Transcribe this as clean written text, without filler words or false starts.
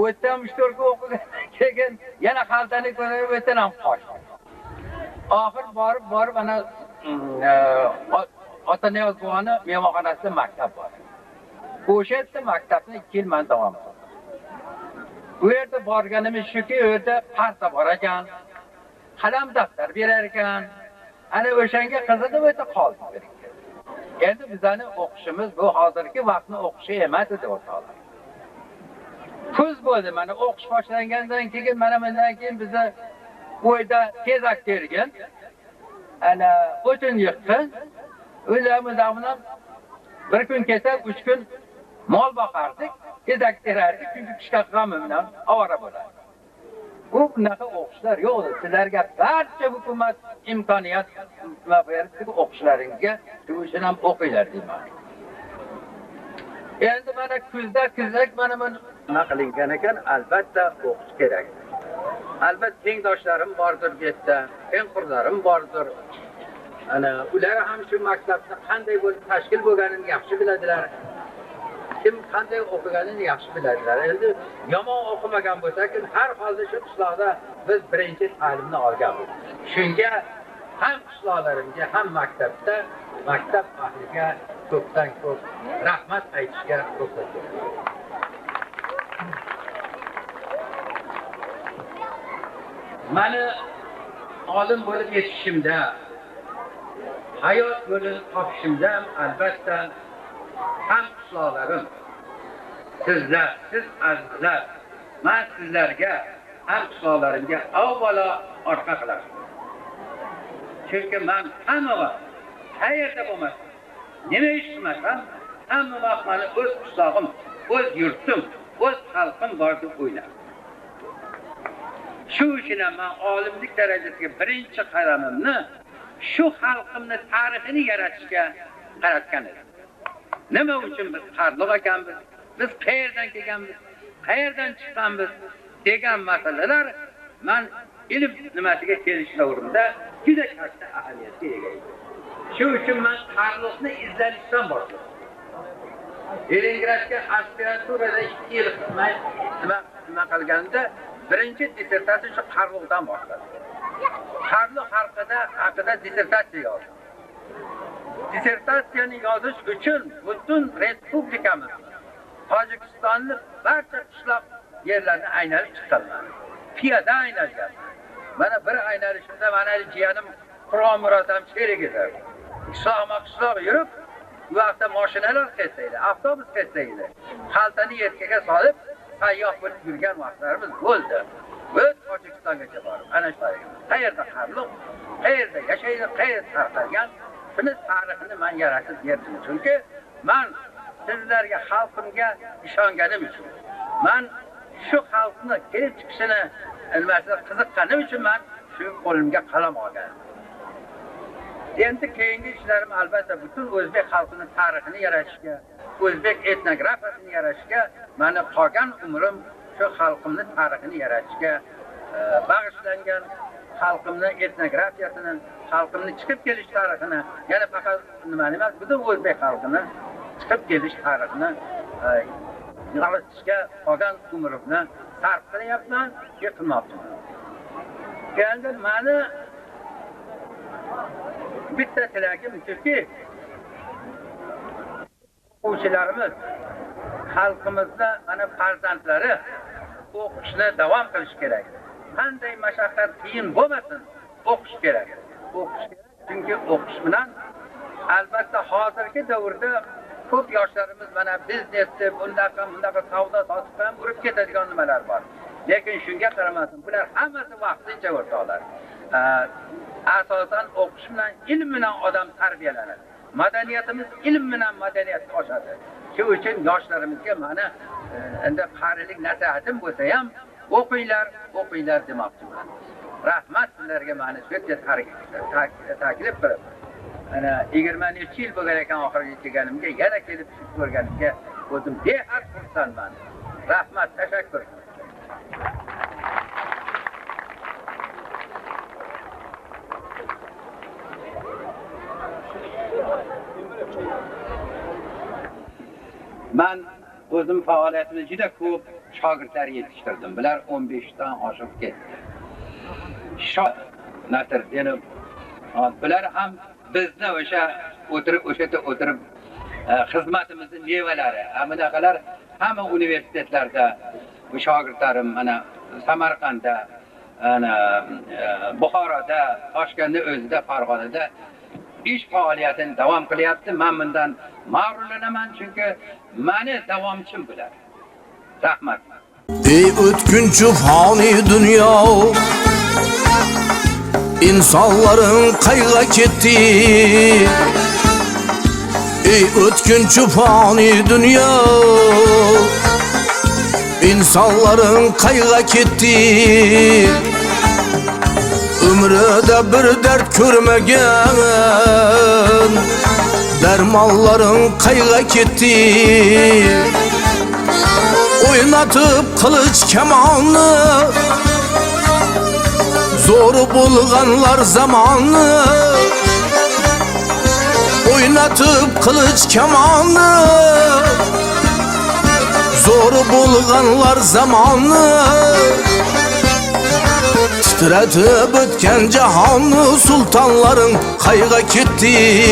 o'tdan 3-4 o'qigan keyin yana xaltani ko'tarib o'tdan ham qochdi. Oxir borib ana Otaniyoz buvani mehmonxonasida maktab bor. O'sha yerda maktabni 2 yil men davom etdim. Bu yerda borganimiz shuki, u yerda parta bor ekan, qalam daftar berar ekan. Ana o'shanga qiziqib o'ta qoldik. Endi bizani o'qishimiz bu hozirgi vaqtni o'qishi emas edi o'rtoqlar. Kuz bo'ldi, mana o'qish boshlangandan keyin mana bundan keyin bizni o'yda tezak tergan. Ana o'tin yiqqan. O'zimizdan bir kun kelsa 3 kun mol boqardik, tezak terardik, chunki qishda g'ami bilan ovora bo'ladi. Bu bunaqa o'qishlar yo'q. Sizlarga barcha hukumat imkoniyat berdi o'qishlaringizga, shu uchun ham o'qinglar deyman. Endi mana kuzak mana nima qilingan ekan, albatta o'qish kerak. Albatta tengdoshlarim bordir bu yerda, tengqurlarim bordir. Ana ular ham shu maktabda qanday bo'lib tashkil bo'lganini yaxshi biladilar. Kim qanday o'qiganini yaxshi biladilar. Endi yomon o'qimagan bo'lsa-ki, har holda shu qishloqda biz birinchi ta'limni olganmiz. Shunga ham qishloqlarimga, ham maktabda, maktab ahliga ko'pdan ko'p rahmat aytishga ruxsat bering. Mani olim bo'lib yetishimda, hayot yo'lini topishimda albatta ham qishloqlarim, sizlar, siz azizlar, men sizlarga, ham qishloqlarimga avvalo orqa qilaman. Chunki men hamma vaqt qayerda bo'lmasam, nima ish qilmasam, hamma vaqt meni o'z qishlog'im, o'z yurtim, o'z xalqim bor deb o'ylayman. Shu uchun ham men olimlik darajasiga birinchi qaramimni shu xalqimning tarixini yaratishga qaratgan edim. Nima uchun biz qarliq ekanmiz? Biz qayerdan kelganmiz? Qayerdan chiqqanmiz? Degan masalalar men ilm nimasiga kelish davrimda juda katta ahamiyatga ega edi. Shu uchun men qarliqni izlanishdan boshladim. Leningradga aspiranturada 2 yil nima qilganda birinchi dissertatsiya shu qarliqdan boshladim. Qarliq haqida dissertatsiya yozdim. Dissertatsiyani yozish uchun butun respublikamiz, Tojikistonning barcha qishloq yerlarini aynalib chiqqanman. Piyoda aynalgan. Mana bir aynalishimda mana jiyanim Qur'on Murotam sherik edi. Qishloq yurib, bu vaqtda mashinalar ketdi, avtobus ketdi. Xaltani yelkaga solib, sayyoh bo'lib yurgan vaqtlarimiz bo'ldi. Biz Tojikistongacha borib, ana shu qayerda qarliq, qayerda yashaydi, qayerda tarqalgan, shuni tarixini men yaratib berdim. Chunki men sizlarga, xalqimga ishonganim uchun, men shu xalqni kelib chiqishini ilmasida qiziqqanim uchun men shu qo'limga qalam olganman. Endi keyingi ishlarim albatta butun o'zbek xalqining tarixini yaratishga, o'zbek etnografiyasini yaratishga, meni qolgan umrim shu xalqimning tarixini yaratishga bag'ishlangan. Xalqimning etnografiyasini, xalqimning chiqib kelish tarixini, yana faqat nima emas, butun o'zbek xalqining chiqib kelish tarixini yaratishga qolgan umrimni sarf qilyapman, qilmoqchiman. Endi meni bitta tilagim shuki, o'quvchilarimiz, xalqimizda mana farzandlari o'qishni davom qilish kerak. Qanday mashaqqat qiyin bo'lmasin, o'qish kerak. Chunki o'qish bilan albatta hozirgi davrda ko'p yoshlarimiz mana biznesda bundaqa savdo sotib ham urib ketadigan nimalar bor. Lekin shunga qaramasdan bular hammasi vaqtincha o'rtoqlar. Asosan o'qish bilan, ilm bilan odam tarbiyalanadi. Madaniyatimiz ilm bilan madaniyat oshadi. Shu uchun yoshlarimizga mana endi qarilik nasihatim bo'lsa ham o'qinglar demoqchiman. Rahmat sizlarga meni shu yerga taklif qilib, ana 20 yil bo'lgan ekan oxirgi kelganimga, yana kelib ko'rganimga o'zim behad xursandman. Rahmat, tashakkur. Men o'zim faoliyatimni juda ko'p shogirdlar yetishtirdim. Bular 15 dan oshib ketdi. Nasriddinov, bular ham bizni o'sha yerda o'tirib xizmatimizning mevalari. Bunaqalar hamma universitetlarda bu shogirdlarim mana Samarqandda, ana Buxoroda, Toshkentda o'zida, Farg'onada ish faoliyatini davom qilyapti. Men bundan ma'rullanaman, chunki meni davomchim bular. Rahmat. Ey o'tkinchi fani dunyo, insonlaring qayga ketdi? Ey o'tkinchi fani dunyo, insonlaring qayga ketdi? Umrida bir dard ko'rmagan dermanlaring qayga ketdi? Oynatıp kılıç kemanı, zoru bulganlar zamanı. Oynatıp kılıç kemanı, zoru bulganlar zamanı. Titretip ötken cihanı, sultanların kayga gitti.